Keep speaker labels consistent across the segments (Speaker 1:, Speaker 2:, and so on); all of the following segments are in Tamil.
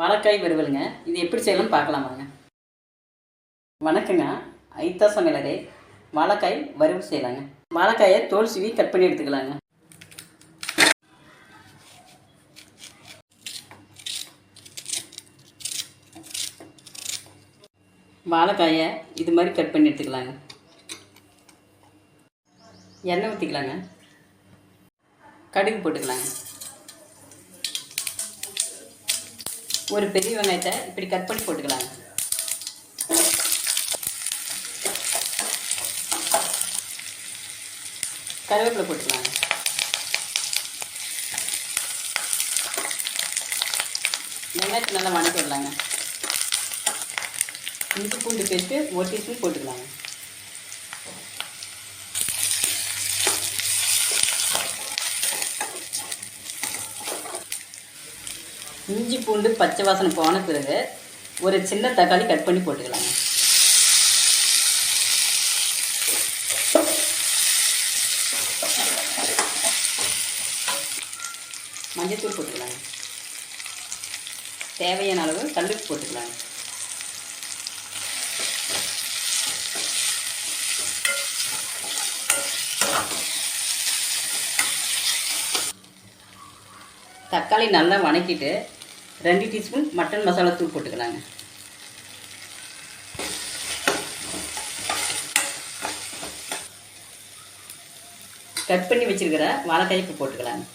Speaker 1: வாழைக்காய் வறுவலுங்க. இது எப்படி செய்யலாம்னு பார்க்கலாமாங்க. வணக்கங்க. ஐத்தா சமையலரே. வாழைக்காய் வறுவல் செய்யலாங்க. வாழைக்காயை தோல் சீவி கட் பண்ணி எடுத்துக்கலாங்க. வாழைக்காயை இது மாதிரி கட் பண்ணி எடுத்துக்கலாங்க. எண்ணெய் ஊற்றிக்கலாங்க. கடுகு போட்டுக்கலாங்க. ஒரு பெரிய வெங்காயத்தை இப்படி கட் பண்ணி போட்டுக்கலாங்க. கருவேப்பிலை போட்டுக்கலாங்க. வெங்காயத்தை நல்லா வணக்கி விடலாங்க. இஞ்சி பூண்டு பேஸ்ட்டு 1 டீஸ்பூன் போட்டுக்கலாங்க. இஞ்சி பூண்டு பச்சை வாசனை போன பிறகு ஒரு சின்ன தக்காளி கட் பண்ணி போட்டுக்கலாங்க. மஞ்சத்தூள் போட்டுக்கலாங்க. தேவையான அளவு கல்லுப்பு போட்டுக்கலாங்க. தக்காளி நல்லா வணக்கிட்டு 2 டீஸ்பூன் மட்டன் மசாலா தூள் போட்டுக்கலாங்க. கட் பண்ணி வச்சிருக்கிற வாழைக்காய் இப்போ போட்டுக்கலாங்க.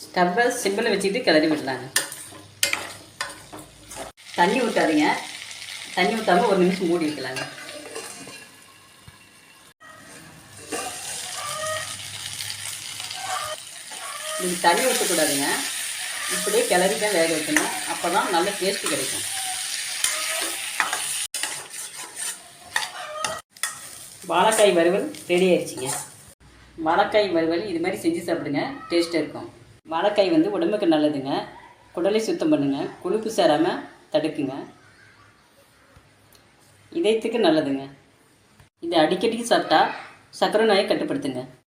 Speaker 1: ஸ்டவ்வை சிம்மில் வச்சுட்டு கிளறி விடலாங்க. தண்ணி ஊற்றாதீங்க. தண்ணி ஊற்றாமல் 1 நிமிஷம் மூடி வைக்கலாங்க. நீங்கள் தண்ணி ஊற்றக்கூடாதுங்க. இப்படியே கிளறி தான் வேக வைக்கணும். அப்போ தான் நல்ல டேஸ்ட்டு கிடைக்கும். வாழைக்காய் வறுவல் ரெடி ஆயிடுச்சிங்க. வாழைக்காய் வறுவல் இது மாதிரி செஞ்சு சாப்பிடுங்க. டேஸ்ட்டாக இருக்கும். வாழைக்காய் உடம்புக்கு நல்லதுங்க. குடலை சுத்தம் பண்ணுங்க. கொழுப்பு சேராமல் தடுக்குங்க. இதயத்துக்கு நல்லதுங்க. இதை அடிக்கடிக்கு சாப்பிட்டா சர்க்கரை நோயை கட்டுப்படுத்துங்க.